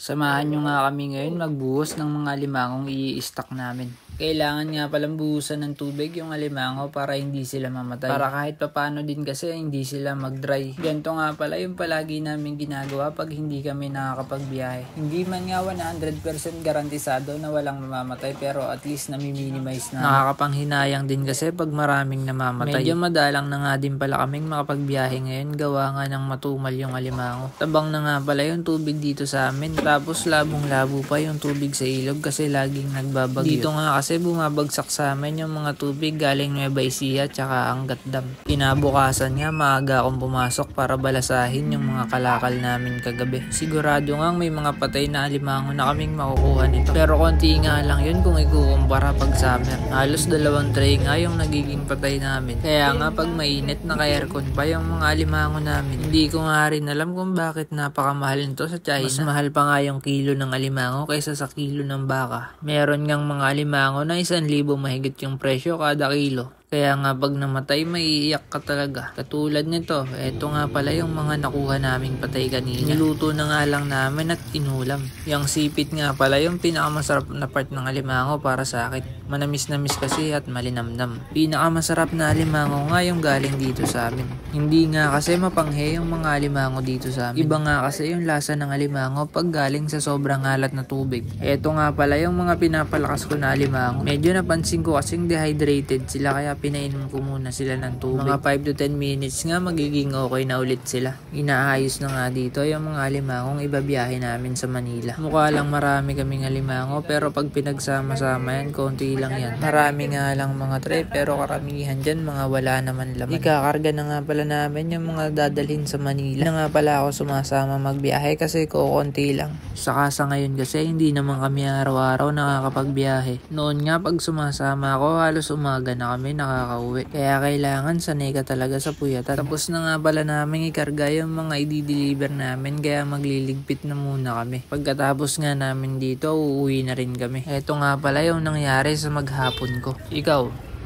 Samahan nyo nga kami ngayon magbuhos ng mga alimangong i-stock namin. Kailangan nga palang buhusan ng tubig yung alimango para hindi sila mamatay. Para kahit papano din kasi hindi sila mag-dry. Ganito nga pala yung palagi namin ginagawa pag hindi kami nakakapagbiyahe. Hindi man nga 100% garantisado na walang mamamatay pero at least nami-minimize na. Nakakapanghinayang din kasi pag maraming namamatay. Medyo madalang na nga din pala kaming makapagbiyahe ngayon gawa nga ng matumal yung alimango. Tabang na nga pala yung tubig dito sa amin. Tapos labong-labo pa yung tubig sa ilog kasi laging nagbabagyo. Dito nga kasi bumabagsak sa amin yung mga tubig galing Nueva Ecija tsaka Angat Dam. Kinabukasan nga maaga akong pumasok para balasahin yung mga kalakal namin kagabi. Sigurado nga may mga patay na alimango na kaming makukuha nito. Pero konti nga lang yun kung ikukumpara pag summer. Halos 2 tray nga yung nagiging patay namin. Kaya nga pag mainit naka-aircon pa yung mga alimango namin. Hindi ko nga rin alam kung bakit napakamahal nito sa China. Mas mahal pa nga yung kilo ng alimango kaysa sa kilo ng baka. Meron ngang mga alimango na 1,000 mahigit yung presyo kada kilo. Kaya nga pag namatay maiiyak ka talaga. Katulad nito, eto nga pala yung mga nakuha naming patay kanina. Niluto na nga lang namin at inulam. Yung sipit nga pala yung pinakamasarap na part ng alimango para sa akin. Manamis-namis kasi at malinamnam. Pinakamasarap na alimango nga yung galing dito sa amin. Hindi nga kasi mapanghe yung mga alimango dito sa amin. Iba nga kasi yung lasa ng alimango pag galing sa sobrang alat na tubig. Eto nga pala yung mga pinapalakas ko na alimango. Medyo napansin ko kasing dehydrated sila kaya pinainom ko muna sila ng tubig. Mga 5 to 10 minutes nga magiging okay na ulit sila. Inaayos na nga dito yung mga alimangong ibabiyahe namin sa Manila. Mukha lang marami kaming alimango pero pag pinagsama-sama yan, konti lang yan. Marami nga lang mga tray pero karamihan dyan mga wala naman laman. Ikakarga na nga pala namin yung mga dadalhin sa Manila. Na nga pala ako sumasama magbiyahe kasi kukunti lang. Saka sa ngayon kasi hindi naman kami araw-araw nakakapagbiyahe. Noon nga pag sumasama ako halos umaga na kami nakakauwi. Kaya kailangan sanay ka talaga sa puyatan. Tapos na nga pala namin ikarga yung mga i-deliver namin kaya magliligpit na muna kami. Pagkatapos nga namin dito, uuwi na rin kami. Eto nga pala yung nangyari sa maghapon ko. Ikaw,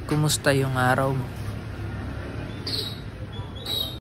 kumusta yung araw mo?